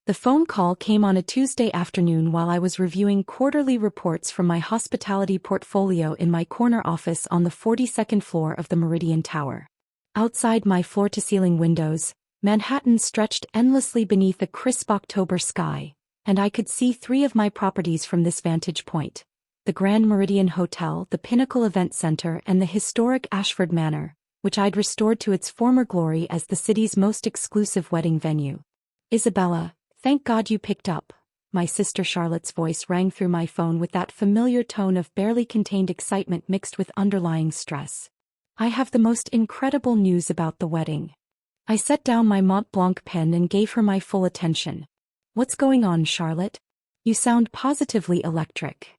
The phone call came on a Tuesday afternoon while I was reviewing quarterly reports from my hospitality portfolio in my corner office on the 42nd floor of the Meridian Tower. Outside my floor-to-ceiling windows, Manhattan stretched endlessly beneath a crisp October sky, and I could see three of my properties from this vantage point: the Grand Meridian Hotel, the Pinnacle Event Center, and the historic Ashford Manor, which I'd restored to its former glory as the city's most exclusive wedding venue. "Isabella, thank God you picked up." My sister Charlotte's voice rang through my phone with that familiar tone of barely contained excitement mixed with underlying stress. "I have the most incredible news about the wedding." I set down my Mont Blanc pen and gave her my full attention. "What's going on, Charlotte? You sound positively electric."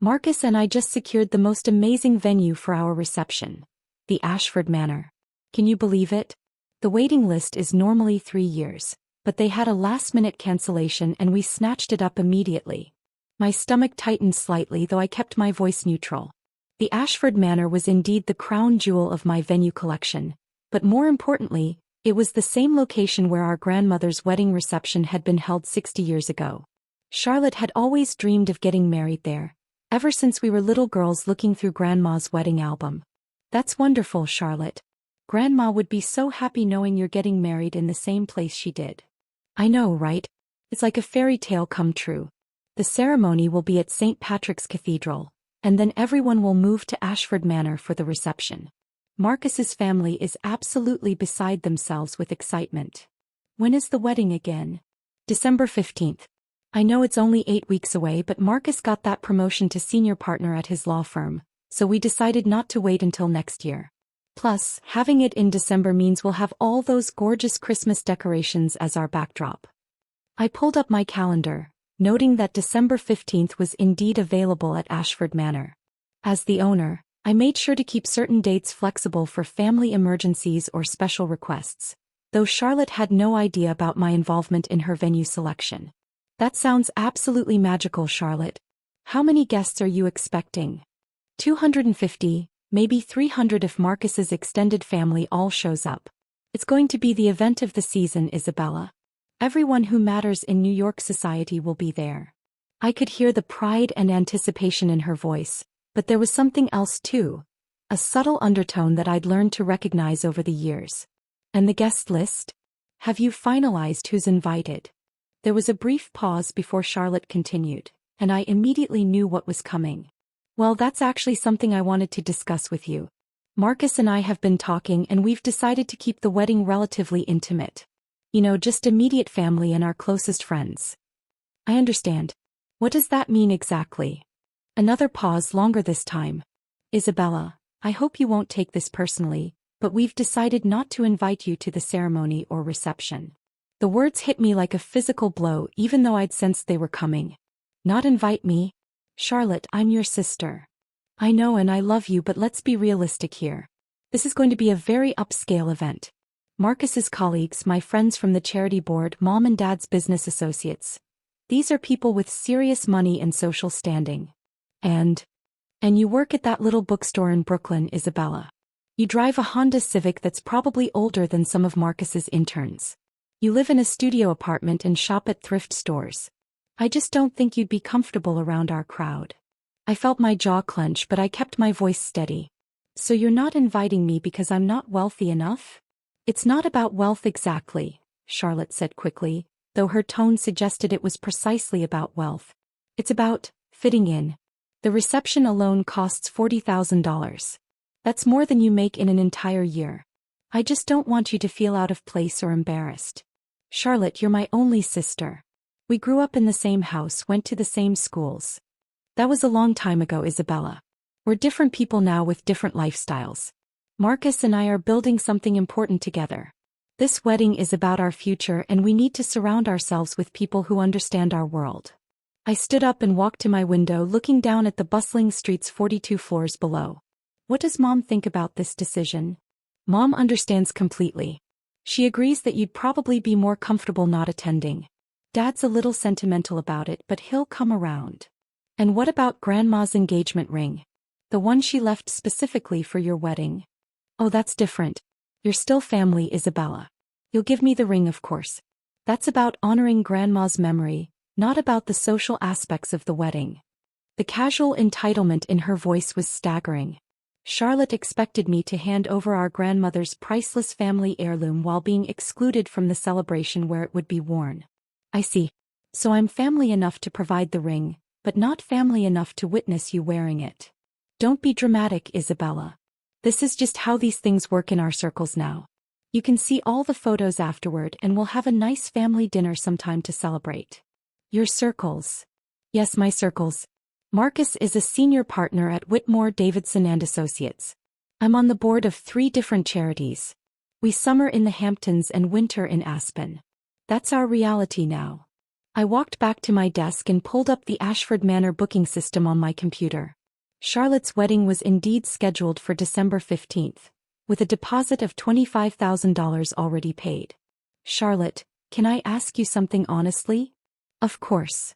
"Marcus and I just secured the most amazing venue for our reception, the Ashford Manor. Can you believe it? The waiting list is normally 3 years, but they had a last-minute cancellation and we snatched it up immediately." My stomach tightened slightly, though I kept my voice neutral. The Ashford Manor was indeed the crown jewel of my venue collection, but more importantly, it was the same location where our grandmother's wedding reception had been held 60 years ago. Charlotte had always dreamed of getting married there, ever since we were little girls looking through Grandma's wedding album. "That's wonderful, Charlotte. Grandma would be so happy knowing you're getting married in the same place she did." "I know, right? It's like a fairy tale come true. The ceremony will be at St. Patrick's Cathedral, and then everyone will move to Ashford Manor for the reception." Marcus's family is absolutely beside themselves with excitement. "When is the wedding again?" "December 15th. I know it's only 8 weeks away, but Marcus got that promotion to senior partner at his law firm, so we decided not to wait until next year. Plus, having it in December means we'll have all those gorgeous Christmas decorations as our backdrop." I pulled up my calendar, noting that December 15th was indeed available at Ashford Manor. As the owner, I made sure to keep certain dates flexible for family emergencies or special requests, though Charlotte had no idea about my involvement in her venue selection. "That sounds absolutely magical, Charlotte. How many guests are you expecting?" 250, maybe 300 if Marcus's extended family all shows up. "It's going to be the event of the season, Isabella. Everyone who matters in New York society will be there." I could hear the pride and anticipation in her voice, but there was something else too, a subtle undertone that I'd learned to recognize over the years. "And the guest list? Have you finalized who's invited?" There was a brief pause before Charlotte continued, and I immediately knew what was coming. "Well, that's actually something I wanted to discuss with you. Marcus and I have been talking and we've decided to keep the wedding relatively intimate. You know, just immediate family and our closest friends." "I understand. What does that mean exactly?" Another pause, longer this time. "Isabella, I hope you won't take this personally, but we've decided not to invite you to the ceremony or reception." The words hit me like a physical blow, even though I'd sensed they were coming. "Not invite me? Charlotte, I'm your sister. I know and I love you, but let's be realistic here. This is going to be a very upscale event. Marcus's colleagues, my friends from the charity board, Mom and Dad's business associates. These are people with serious money and social standing. And you work at that little bookstore in Brooklyn, Isabella. You drive a Honda Civic that's probably older than some of Marcus's interns. You live in a studio apartment and shop at thrift stores. I just don't think you'd be comfortable around our crowd." I felt my jaw clench, but I kept my voice steady. "So you're not inviting me because I'm not wealthy enough?" "It's not about wealth exactly," Charlotte said quickly, though her tone suggested it was precisely about wealth. "It's about fitting in. The reception alone costs $40,000. That's more than you make in an entire year. I just don't want you to feel out of place or embarrassed. Charlotte, you're my only sister. We grew up in the same house, went to the same schools. That was a long time ago, Isabella. We're different people now with different lifestyles. Marcus and I are building something important together. This wedding is about our future and we need to surround ourselves with people who understand our world." I stood up and walked to my window, looking down at the bustling streets 42 floors below. "What does Mom think about this decision?" "Mom understands completely. She agrees that you'd probably be more comfortable not attending. Dad's a little sentimental about it, but he'll come around." "And what about Grandma's engagement ring? The one she left specifically for your wedding?" "Oh, that's different. You're still family, Isabella. You'll give me the ring, of course." That's about honoring Grandma's memory, not about the social aspects of the wedding. The casual entitlement in her voice was staggering. Charlotte expected me to hand over our grandmother's priceless family heirloom while being excluded from the celebration where it would be worn. I see. So I'm family enough to provide the ring, but not family enough to witness you wearing it. Don't be dramatic, Isabella. This is just how these things work in our circles now. You can see all the photos afterward and we'll have a nice family dinner sometime to celebrate. Your circles. Yes, my circles. Marcus is a senior partner at Whitmore Davidson and Associates. I'm on the board of 3 different charities. We summer in the Hamptons and winter in Aspen. That's our reality now. I walked back to my desk and pulled up the Ashford Manor booking system on my computer. Charlotte's wedding was indeed scheduled for December 15th, with a deposit of $25,000 already paid. Charlotte, can I ask you something honestly? Of course.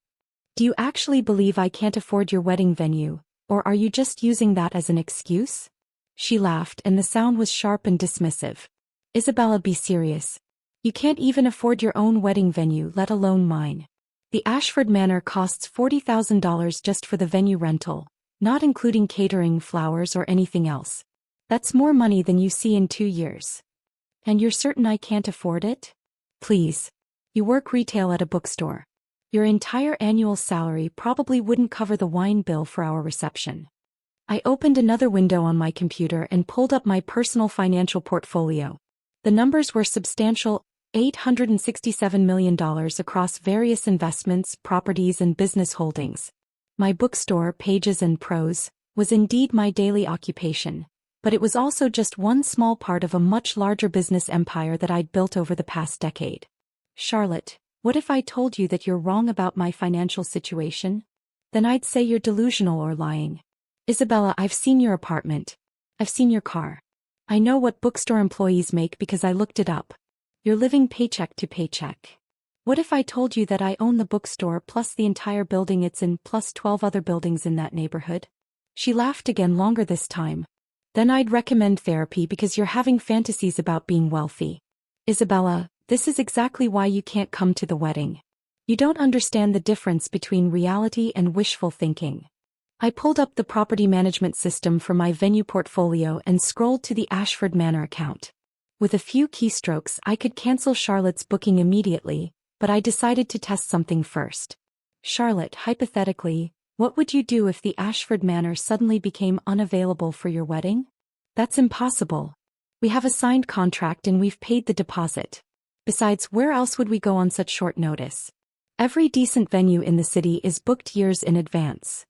Do you actually believe I can't afford your wedding venue, or are you just using that as an excuse? She laughed and the sound was sharp and dismissive. Isabella, be serious. You can't even afford your own wedding venue, let alone mine. The Ashford Manor costs $40,000 just for the venue rental, not including catering, flowers, or anything else. That's more money than you see in 2 years. And you're certain I can't afford it? Please. You work retail at a bookstore. Your entire annual salary probably wouldn't cover the wine bill for our reception. I opened another window on my computer and pulled up my personal financial portfolio. The numbers were substantial: $867 million across various investments, properties, and business holdings. My bookstore, Pages and Prose, was indeed my daily occupation, but it was also just one small part of a much larger business empire that I'd built over the past decade. Charlotte, what if I told you that you're wrong about my financial situation? Then I'd say you're delusional or lying. Isabella, I've seen your apartment. I've seen your car. I know what bookstore employees make because I looked it up. You're living paycheck to paycheck. What if I told you that I own the bookstore plus the entire building it's in plus 12 other buildings in that neighborhood? She laughed again, longer this time. Then I'd recommend therapy because you're having fantasies about being wealthy. Isabella, this is exactly why you can't come to the wedding. You don't understand the difference between reality and wishful thinking. I pulled up the property management system for my venue portfolio and scrolled to the Ashford Manor account. With a few keystrokes I could cancel Charlotte's booking immediately, but I decided to test something first. Charlotte, hypothetically, what would you do if the Ashford Manor suddenly became unavailable for your wedding? That's impossible. We have a signed contract and we've paid the deposit. Besides, where else would we go on such short notice? Every decent venue in the city is booked years in advance.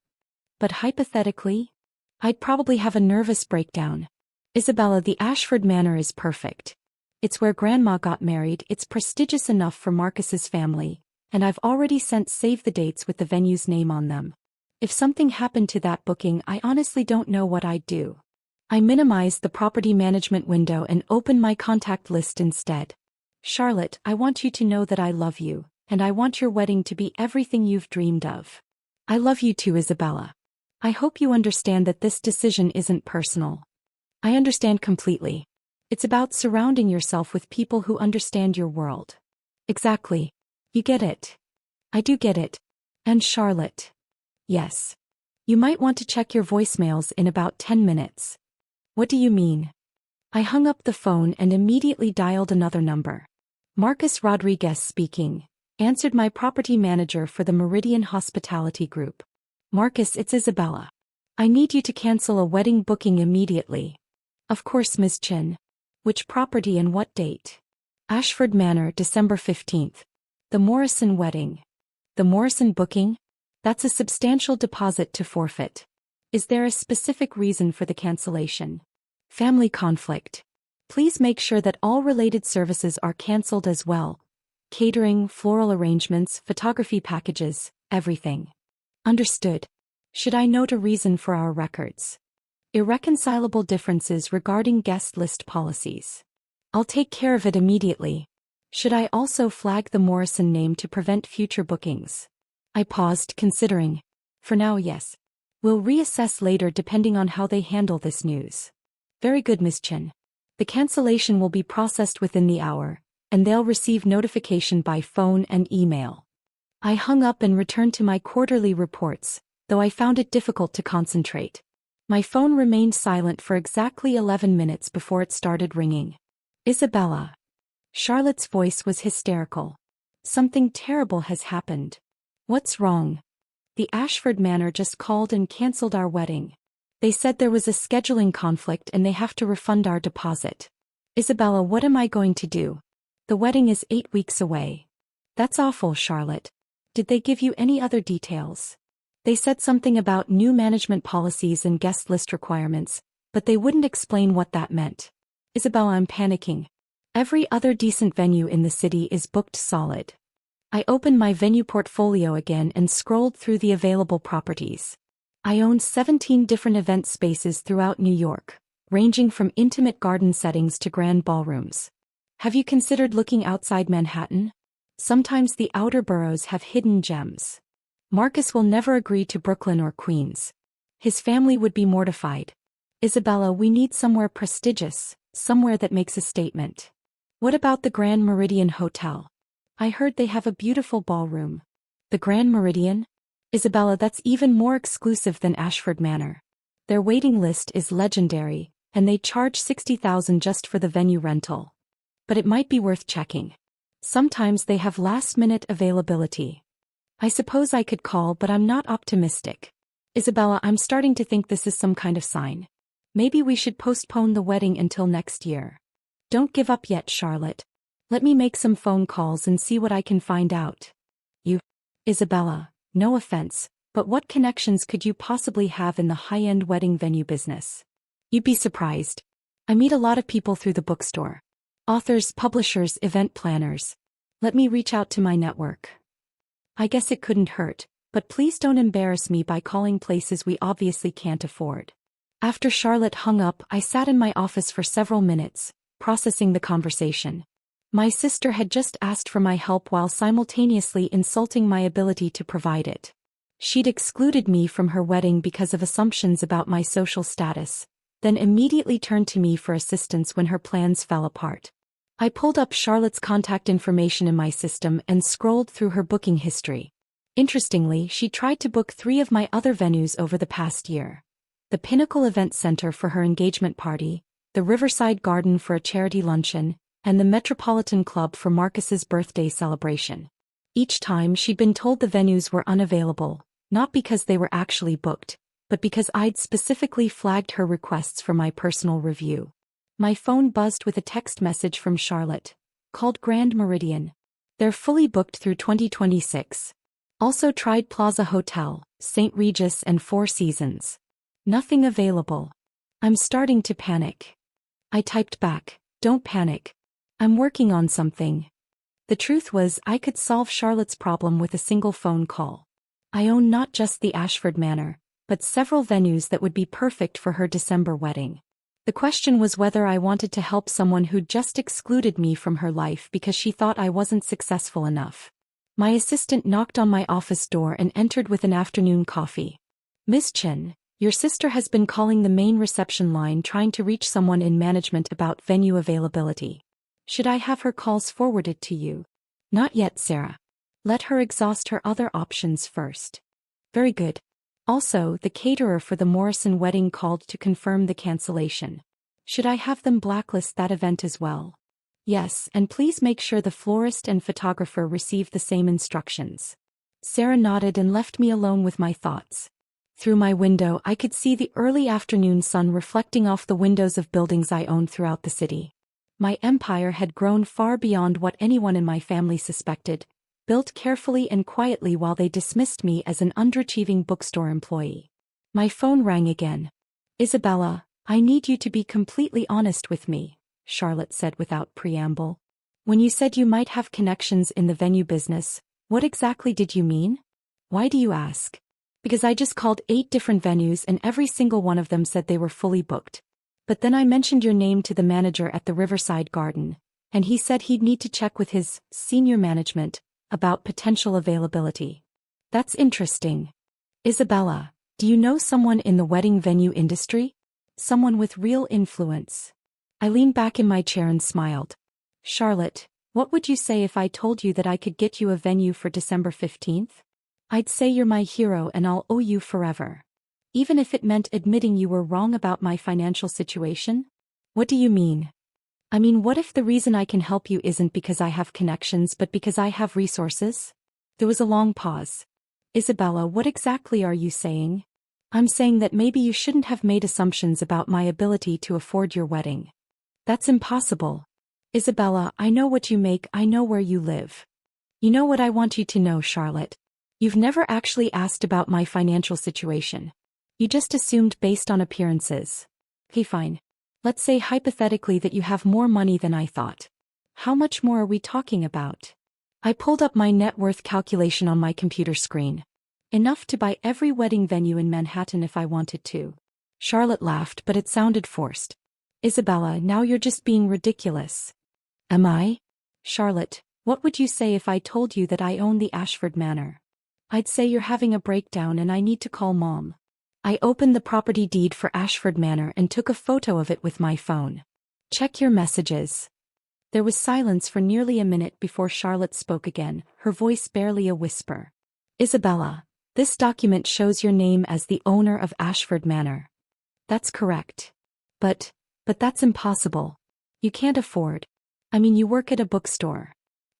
But hypothetically, I'd probably have a nervous breakdown. Isabella, the Ashford Manor is perfect. It's where Grandma got married, it's prestigious enough for Marcus's family, and I've already sent save the dates with the venue's name on them. If something happened to that booking, I honestly don't know what I'd do. I minimized the property management window and opened my contact list instead. Charlotte, I want you to know that I love you, and I want your wedding to be everything you've dreamed of. I love you too, Isabella. I hope you understand that this decision isn't personal. I understand completely. It's about surrounding yourself with people who understand your world. Exactly. You get it. I do get it. And Charlotte. Yes. You might want to check your voicemails in about 10 minutes. What do you mean? I hung up the phone and immediately dialed another number. Marcus Rodriguez speaking, answered my property manager for the Meridian Hospitality Group. Marcus, it's Isabella. I need you to cancel a wedding booking immediately. Of course, Ms. Chin. Which property and what date? Ashford Manor, December 15th. The Morrison wedding. The Morrison booking? That's a substantial deposit to forfeit. Is there a specific reason for the cancellation? Family conflict. Please make sure that all related services are cancelled as well. Catering, floral arrangements, photography packages, everything. Understood. Should I note a reason for our records? Irreconcilable differences regarding guest list policies. I'll take care of it immediately. Should I also flag the Morrison name to prevent future bookings? I paused, considering. For now, yes. We'll reassess later depending on how they handle this news. Very good, Ms. Chin. The cancellation will be processed within the hour, and they'll receive notification by phone and email. I hung up and returned to my quarterly reports, though I found it difficult to concentrate. My phone remained silent for exactly 11 minutes before it started ringing. Isabella. Charlotte's voice was hysterical. Something terrible has happened. What's wrong? The Ashford Manor just called and cancelled our wedding. They said there was a scheduling conflict and they have to refund our deposit. Isabella, what am I going to do? The wedding is 8 weeks away. That's awful, Charlotte. Did they give you any other details? They said something about new management policies and guest list requirements, but they wouldn't explain what that meant. Isabella, I'm panicking. Every other decent venue in the city is booked solid. I opened my venue portfolio again and scrolled through the available properties. I own 17 different event spaces throughout New York, ranging from intimate garden settings to grand ballrooms. Have you considered looking outside Manhattan? Sometimes the outer boroughs have hidden gems. Marcus will never agree to Brooklyn or Queens. His family would be mortified. Isabella, we need somewhere prestigious, somewhere that makes a statement. What about the Grand Meridian Hotel? I heard they have a beautiful ballroom. The Grand Meridian? Isabella, that's even more exclusive than Ashford Manor. Their waiting list is legendary, and they charge $60,000 just for the venue rental. But it might be worth checking. Sometimes they have last-minute availability. I suppose I could call, but I'm not optimistic. Isabella, I'm starting to think this is some kind of sign. Maybe we should postpone the wedding until next year. Don't give up yet, Charlotte. Let me make some phone calls and see what I can find out. Isabella, no offense, but what connections could you possibly have in the high-end wedding venue business? You'd be surprised. I meet a lot of people through the bookstore. Authors, publishers, event planners. Let me reach out to my network. I guess it couldn't hurt, but please don't embarrass me by calling places we obviously can't afford. After Charlotte hung up, I sat in my office for several minutes, processing the conversation. My sister had just asked for my help while simultaneously insulting my ability to provide it. She'd excluded me from her wedding because of assumptions about my social status, then immediately turned to me for assistance when her plans fell apart. I pulled up Charlotte's contact information in my system and scrolled through her booking history. Interestingly, she tried to book 3 of my other venues over the past year. The Pinnacle Event Center for her engagement party, the Riverside Garden for a charity luncheon, and the Metropolitan Club for Marcus's birthday celebration. Each time she'd been told the venues were unavailable, not because they were actually booked, but because I'd specifically flagged her requests for my personal review. My phone buzzed with a text message from Charlotte, called Grand Meridian. They're fully booked through 2026. Also tried Plaza Hotel, St. Regis and Four Seasons. Nothing available. I'm starting to panic. I typed back, don't panic. I'm working on something. The truth was I could solve Charlotte's problem with a single phone call. I own not just the Ashford Manor, but several venues that would be perfect for her December wedding. The question was whether I wanted to help someone who'd just excluded me from her life because she thought I wasn't successful enough. My assistant knocked on my office door and entered with an afternoon coffee. Miss Chen, your sister has been calling the main reception line trying to reach someone in management about venue availability. Should I have her calls forwarded to you? Not yet, Sarah. Let her exhaust her other options first. Very good. Also, the caterer for the Morrison wedding called to confirm the cancellation. Should I have them blacklist that event as well? Yes, and please make sure the florist and photographer receive the same instructions. Sarah nodded and left me alone with my thoughts. Through my window, I could see the early afternoon sun reflecting off the windows of buildings I owned throughout the city. My empire had grown far beyond what anyone in my family suspected, built carefully and quietly while they dismissed me as an underachieving bookstore employee. My phone rang again. Isabella, I need you to be completely honest with me, Charlotte said without preamble. When you said you might have connections in the venue business, what exactly did you mean? Why do you ask? Because I just called 8 different venues and every single one of them said they were fully booked. But then I mentioned your name to the manager at the Riverside Garden, and he said he'd need to check with his senior management about potential availability. That's interesting. Isabella, do you know someone in the wedding venue industry? Someone with real influence? I leaned back in my chair and smiled. Charlotte, What would you say if I told you that I could get you a venue for December 15th? I'd say you're my hero and I'll owe you forever. Even if it meant admitting you were wrong about my financial situation? What do you mean? I mean, what if the reason I can help you isn't because I have connections but because I have resources? There was a long pause. Isabella, what exactly are you saying? I'm saying that maybe you shouldn't have made assumptions about my ability to afford your wedding. That's impossible. Isabella, I know what you make, I know where you live. You know what I want you to know, Charlotte? You've never actually asked about my financial situation. You just assumed based on appearances. Okay, fine. Let's say hypothetically that you have more money than I thought. How much more are we talking about? I pulled up my net worth calculation on my computer screen. Enough to buy every wedding venue in Manhattan if I wanted to. Charlotte laughed, but it sounded forced. Isabella, now you're just being ridiculous. Am I? Charlotte, what would you say if I told you that I own the Ashford Manor? I'd say you're having a breakdown and I need to call Mom. I opened the property deed for Ashford Manor and took a photo of it with my phone. Check your messages. There was silence for nearly a minute before Charlotte spoke again, her voice barely a whisper. Isabella, this document shows your name as the owner of Ashford Manor. That's correct. But that's impossible. You can't afford. I mean, you work at a bookstore.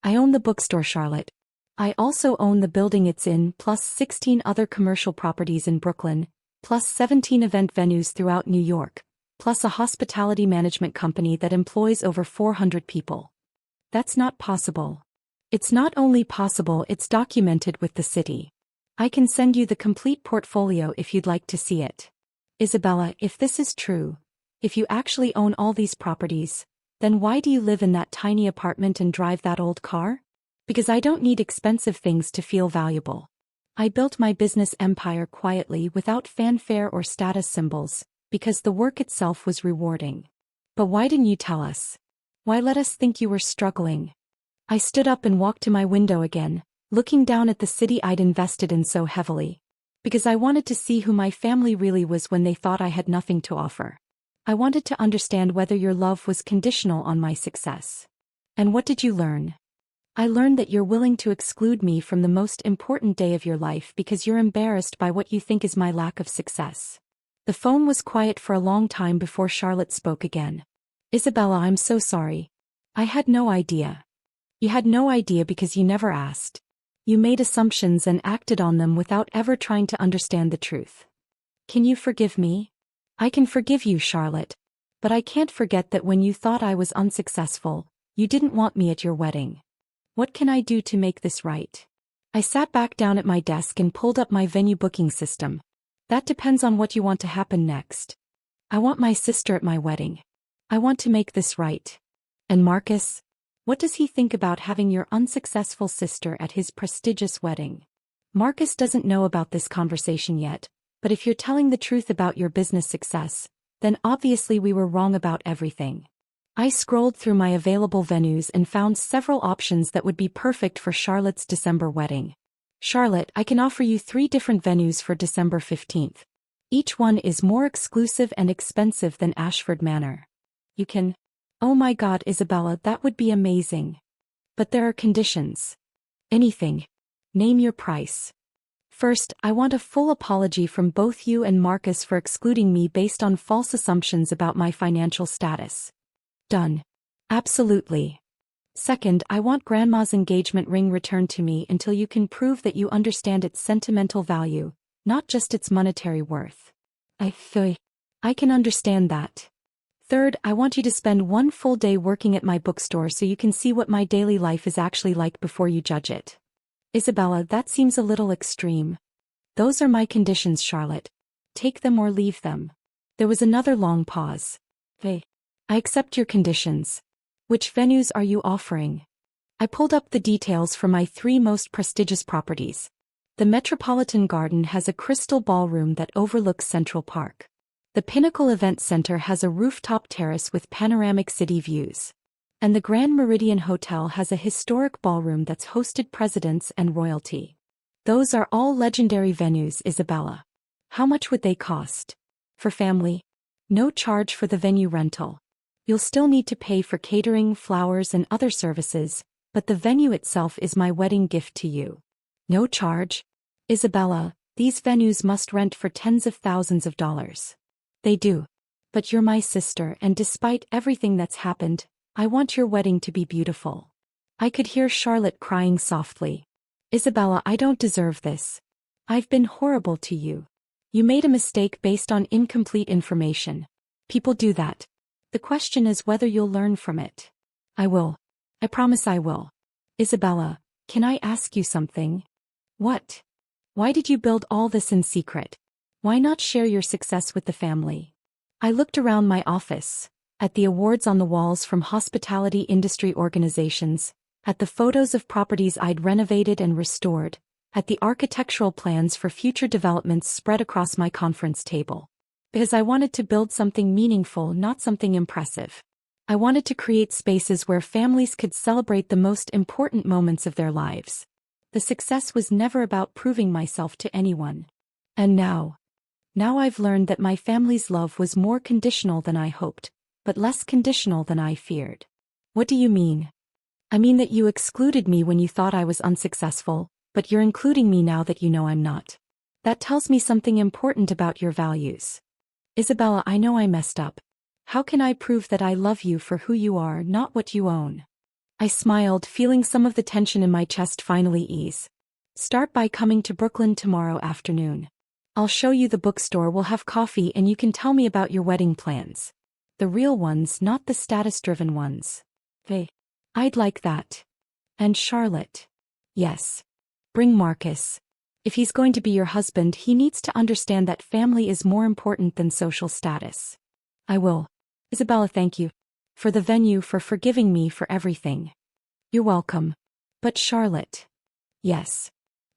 I own the bookstore, Charlotte. I also own the building it's in, plus 16 other commercial properties in Brooklyn, plus 17 event venues throughout New York, plus a hospitality management company that employs over 400 people. That's not possible. It's not only possible, it's documented with the city. I can send you the complete portfolio if you'd like to see it. Isabella, if this is true, if you actually own all these properties, then why do you live in that tiny apartment and drive that old car? Because I don't need expensive things to feel valuable. I built my business empire quietly without fanfare or status symbols, because the work itself was rewarding. But why didn't you tell us? Why let us think you were struggling? I stood up and walked to my window again, looking down at the city I'd invested in so heavily. Because I wanted to see who my family really was when they thought I had nothing to offer. I wanted to understand whether your love was conditional on my success. And what did you learn? I learned that you're willing to exclude me from the most important day of your life because you're embarrassed by what you think is my lack of success. The phone was quiet for a long time before Charlotte spoke again. Isabella, I'm so sorry. I had no idea. You had no idea because you never asked. You made assumptions and acted on them without ever trying to understand the truth. Can you forgive me? I can forgive you, Charlotte. But I can't forget that when you thought I was unsuccessful, you didn't want me at your wedding. What can I do to make this right? I sat back down at my desk and pulled up my venue booking system. That depends on what you want to happen next. I want my sister at my wedding. I want to make this right. And Marcus? What does he think about having your unsuccessful sister at his prestigious wedding? Marcus doesn't know about this conversation yet, but if you're telling the truth about your business success, then obviously we were wrong about everything. I scrolled through my available venues and found several options that would be perfect for Charlotte's December wedding. Charlotte, I can offer you 3 different venues for December 15th. Each one is more exclusive and expensive than Ashford Manor. You can... Oh my God, Isabella, that would be amazing. But there are conditions. Anything. Name your price. First, I want a full apology from both you and Marcus for excluding me based on false assumptions about my financial status. Done. Absolutely. Second, I want Grandma's engagement ring returned to me until you can prove that you understand its sentimental value, not just its monetary worth. I can understand that. Third, I want you to spend 1 full day working at my bookstore so you can see what my daily life is actually like before you judge it. Isabella, that seems a little extreme. Those are my conditions, Charlotte. Take them or leave them. There was another long pause. I accept your conditions. Which venues are you offering? I pulled up the details for my 3 most prestigious properties. The Metropolitan Garden has a crystal ballroom that overlooks Central Park. The Pinnacle Event Center has a rooftop terrace with panoramic city views. And the Grand Meridian Hotel has a historic ballroom that's hosted presidents and royalty. Those are all legendary venues, Isabella. How much would they cost? For family? No charge for the venue rental. You'll still need to pay for catering, flowers, and other services, but the venue itself is my wedding gift to you. No charge? Isabella, these venues must rent for tens of thousands of dollars. They do. But you're my sister, and despite everything that's happened, I want your wedding to be beautiful. I could hear Charlotte crying softly. Isabella, I don't deserve this. I've been horrible to you. You made a mistake based on incomplete information. People do that. The question is whether you'll learn from it. I will. I promise I will. Isabella, can I ask you something? What? Why did you build all this in secret? Why not share your success with the family? I looked around my office, at the awards on the walls from hospitality industry organizations, at the photos of properties I'd renovated and restored, at the architectural plans for future developments spread across my conference table. Because I wanted to build something meaningful, not something impressive. I wanted to create spaces where families could celebrate the most important moments of their lives. The success was never about proving myself to anyone. And now I've learned that my family's love was more conditional than I hoped, but less conditional than I feared. What do you mean? I mean that you excluded me when you thought I was unsuccessful, but you're including me now that you know I'm not. That tells me something important about your values. Isabella, I know I messed up. How can I prove that I love you for who you are, not what you own? I smiled, feeling some of the tension in my chest finally ease. Start by coming to Brooklyn tomorrow afternoon. I'll show you the bookstore, we'll have coffee, and you can tell me about your wedding plans. The real ones, not the status-driven ones. I'd like that. And Charlotte. Yes. Bring Marcus. If he's going to be your husband, he needs to understand that family is more important than social status. I will. Isabella, thank you. For the venue, for forgiving me for everything. You're welcome. But Charlotte. Yes.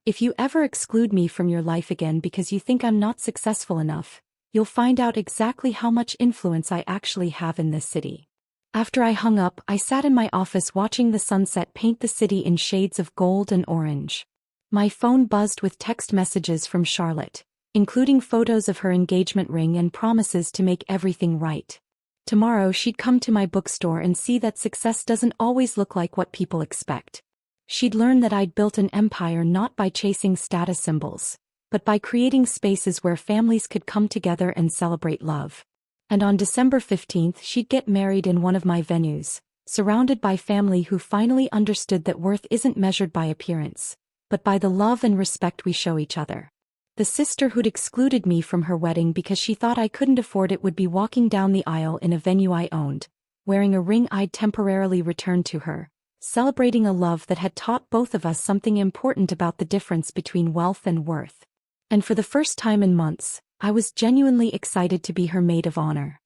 If you ever exclude me from your life again because you think I'm not successful enough, you'll find out exactly how much influence I actually have in this city. After I hung up, I sat in my office watching the sunset paint the city in shades of gold and orange. My phone buzzed with text messages from Charlotte, including photos of her engagement ring and promises to make everything right. Tomorrow she'd come to my bookstore and see that success doesn't always look like what people expect. She'd learn that I'd built an empire not by chasing status symbols, but by creating spaces where families could come together and celebrate love. And on December 15th she'd get married in one of my venues, surrounded by family who finally understood that worth isn't measured by appearance, but by the love and respect we show each other. The sister who'd excluded me from her wedding because she thought I couldn't afford it would be walking down the aisle in a venue I owned, wearing a ring I'd temporarily returned to her, celebrating a love that had taught both of us something important about the difference between wealth and worth. And for the first time in months, I was genuinely excited to be her maid of honor.